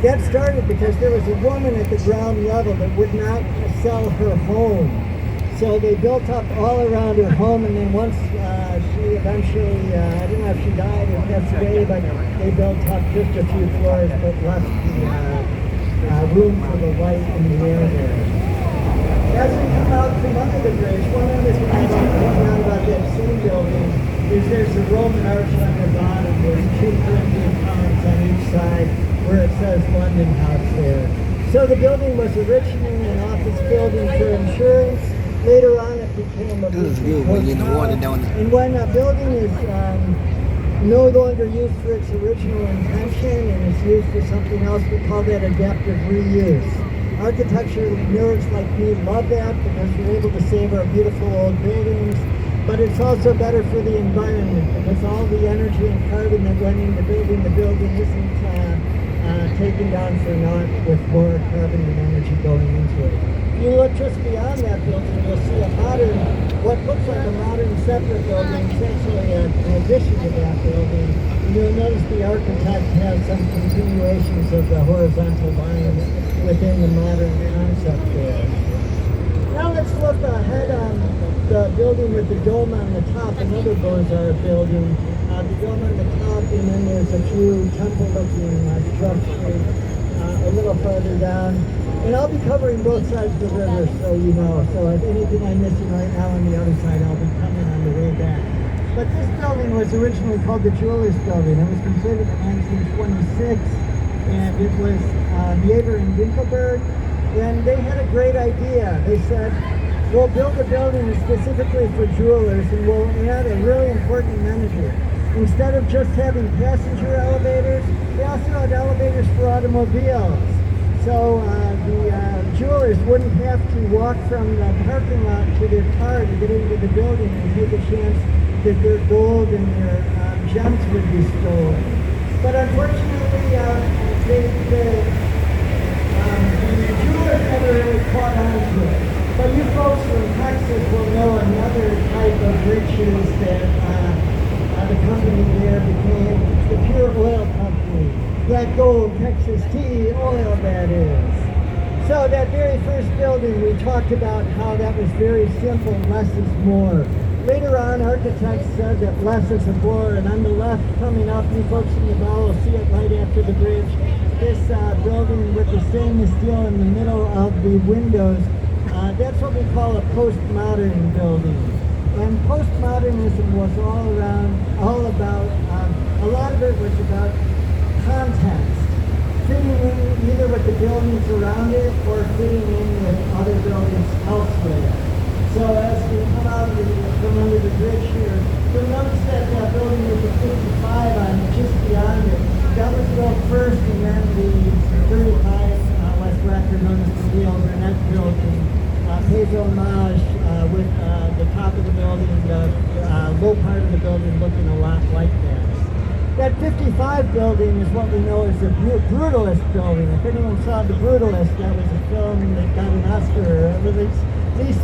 That started because there was a woman at the ground level that would not sell her home. So they built up all around her home, and then once she eventually, I don't know if she died or passed away, but they built up just a few floors, but left the room for the light in the air there. As we come out from under the bridge, one other thing I'd like to point out about that same building is there's a Roman arch on the bottom. There's two Corinthian columns on each side where it says London House there. So the building was originally an office building for insurance. Later on it became a This is good when you're in the water, don't it? And when a building is no longer used for its original intention and is used for something else, we call that adaptive reuse. Architecture nerds like me love that because we're able to save our beautiful old buildings, but it's also better for the environment because all the energy and carbon that went into building the building isn't taken down for naught with more carbon and energy going into it. If you look just beyond that building, you'll see a modern, what looks like a modern separate building. It's actually an addition to that building. And you'll notice the architect has some continuations of the horizontal lines within the modern concept there. Now let's look ahead on the building with the dome on the top, another Beaux-Arts building. The dome on the top, and then there's a few temple-looking structures a little further down. And I'll be covering both sides of the river, so you know. So if anything I'm missing right now on the other side, I'll be coming on the way back. But this building was originally called the Jewelers Building. It was completed in 1926, and it was Jaeger and Winkelberg. And they had a great idea. They said, we'll build a building specifically for jewelers, and we'll add a really important amenity. Instead of just having passenger elevators, they also had elevators for automobiles. So the jewelers wouldn't have to walk from the parking lot to their car to get into the building and take a chance that their gold and their gems would be stolen. But unfortunately, the jewelers never really caught on to it. But you folks from Texas will know another type of riches that the company there became the Pure Oil Company. Black Gold, Texas Tea, oil that is. So that very first building, we talked about how that was very simple, less is more. Later on, architects said that less is more, and on the left coming up, you folks in the bow will see it right after the bridge. This building with the stainless steel in the middle of the windows, that's what we call a postmodern building. And postmodernism was all about, a lot of it was about context, fitting in either with the buildings around it or fitting in with other buildings elsewhere. So as we come out from under the bridge here, you'll notice that building with the 55 on it, just beyond it, that was built first, and then the 35 West Racker, known as the Wheel Burnett building, pays homage with the top of the building, the low part of the building looking a lot like that. That 55 building is what we know as the Brutalist building. If anyone saw The Brutalist, that was a film that got an Oscar, or at least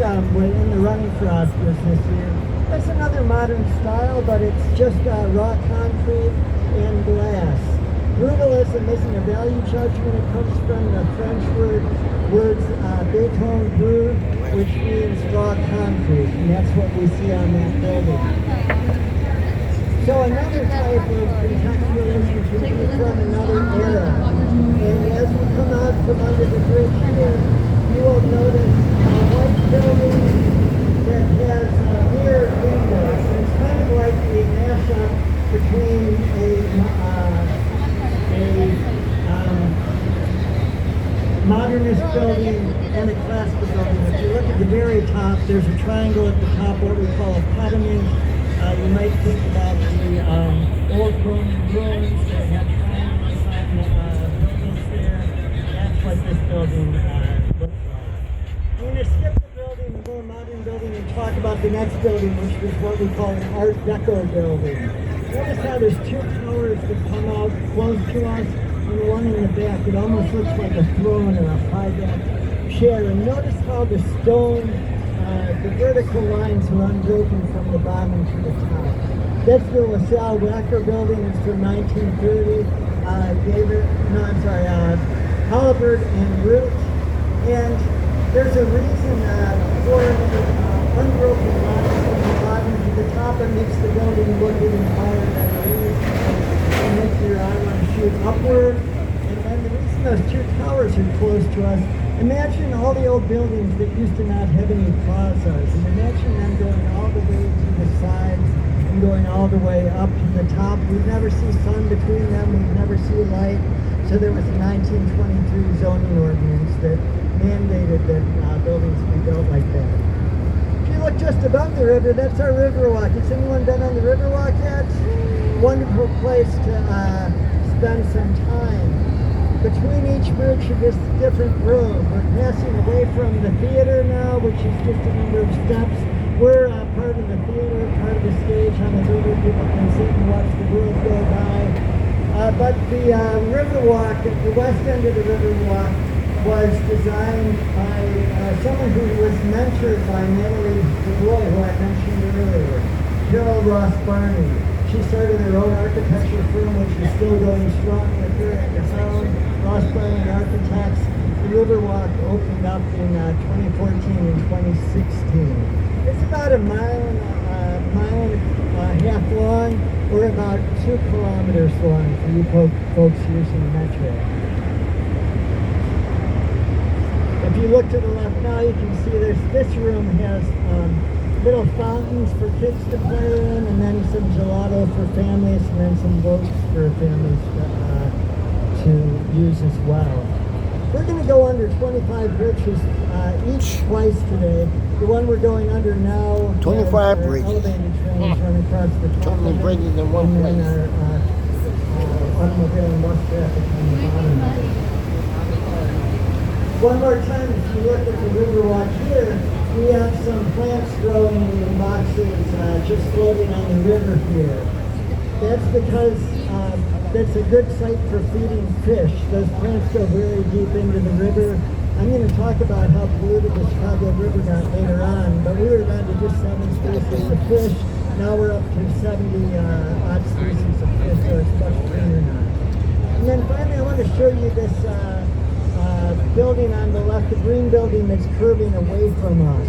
in the running for Oscars this year. That's another modern style, but it's just raw concrete and glass. Brutalism isn't a value judgment. It comes from the French words béton brut, which means raw concrete, and that's what we see on that building. So another type of contextual institute is from another era. And as we come out from under the bridge here, you will notice a white building that has mirrored windows. It's kind of like a mashup between a modernist building and a classical building. If you look at the very top, there's a triangle at the top, what we call a pediment. You might think about the old Roman ruins that had triangles on the buildings there. That's what this building looks like. I'm going to skip the building, the more modern building, and talk about the next building, which is what we call an Art Deco building. Notice how there's two towers that come out close to us, and one in the back. It almost looks like a throne or a high-back chair. And notice how the stone, the vertical lines are unbroken from the bottom to the top. That's the LaSalle Wacker building. It's from 1930. halibut and root. And there's a reason for the unbroken lines from the bottom to the top. It makes the building look even higher than it is. It makes your eye want to shoot upward. And then the reason those two towers are close to us, imagine all the old buildings that used to not have any plazas. And imagine them going all the way to the sides and going all the way up to the top. We'd never see sun between them. We'd never see light. So there was a 1923 zoning ordinance that mandated that buildings be built like that. If you look just above the river, that's our Riverwalk. Has anyone been on the Riverwalk yet? Wonderful place to spend some time. Between each bridge is this different road. We're passing away from the theater now, which is just a number of steps. We're part of the theater, part of the stage on the river. People can sit and watch the world go by. But the Riverwalk, the west end of the Riverwalk, was designed by someone who was mentored by Natalie DeBlois, who I mentioned earlier, Carol Ross Barney. She started her own architecture firm, which is still going strong with her at the helm. Ross Barney Architects. The Riverwalk opened up in 2014 and 2016. It's about a mile and a half long, or about 2 kilometers long for you folks using the Metro. If you look to the left now, you can see this room has little fountains for kids to play in, and then some gelato for families, and then some boats for families to use as well. We're going to go under 25 bridges each twice today. The one we're going under now 25 bridges. Elevated trains running across the top. 20 bridges in one and place. then our automobile and bus traffic on the bottom of it. One more time, if you look at the Riverwalk here, we have some plants growing in boxes just floating on the river here. That's because that's a good site for feeding fish. Those plants go very deep into the river. I'm going to talk about how polluted the Chicago River got later on, but we were down to just 7 species of fish. Now we're up to 70 odd species of fish, so it's much cleaner now. And then finally, I want to show you this building on the left, the green building that's curving away from us.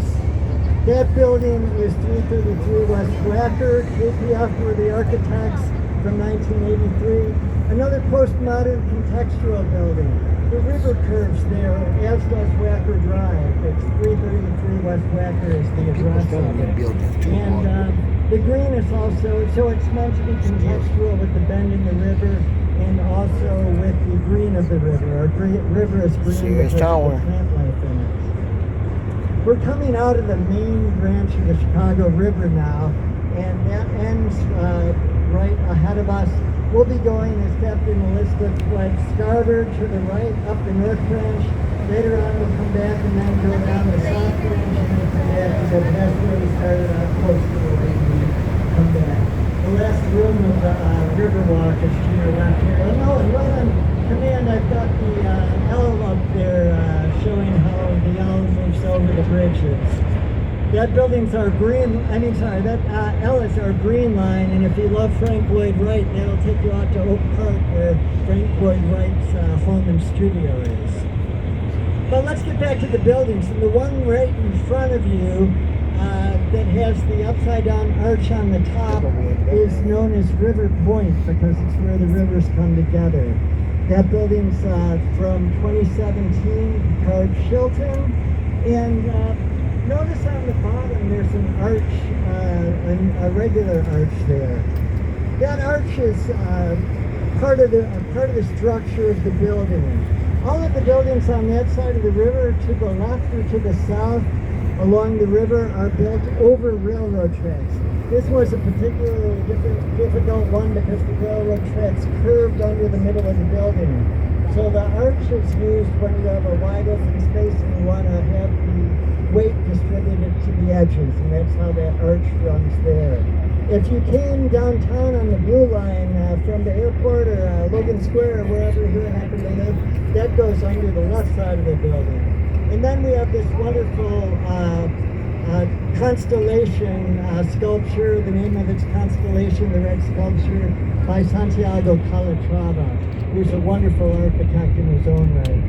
That building is 333 West Wacker. KPF were the architects from 1983. Another postmodern contextual building. The river curves there, as does Wacker Drive. It's 333 West Wacker is the address of it. And the green is also, so it's meant to be contextual with the bend in the river and also with the green of the river. Our river is green because of the plant life in it. We're coming out of the main branch of the Chicago River now, and that ends right ahead of us. We'll be going, as Captain Elizabeth fled, starboard to the right, up the north branch. Later on, we'll come back and then go down the south branch, and then come back to go past where we started out close to the lake and come back. The last room of the Riverwalk is to your left here. Oh no, and right on command, I've got the L up there showing how the L moves over the bridges. That building's our green, that L is our green line, and if you love Frank Lloyd Wright, that'll take you out to Oak Park where Frank Lloyd Wright's home and studio is. But let's get back to the buildings. And the one right in front of you that has the upside down arch on the top is known as River Point because it's where the rivers come together. That building's from 2017, called Chilton, and notice on the bottom there's an arch, a regular arch there. That arch is part of the structure of the building. All of the buildings on that side of the river, to the left or to the south, along the river, are built over railroad tracks. This was a particularly difficult one because the railroad tracks curved under the middle of the building. So the arch is used when you have a wide open space and you want to have the weight distributed to the edges, and that's how that arch runs there. If you came downtown on the Blue Line from the airport or Logan Square or wherever you happen to live, that goes under the left side of the building. And then we have this wonderful constellation sculpture. The name of it's Constellation, the red sculpture by Santiago Calatrava, who's a wonderful architect in his own right.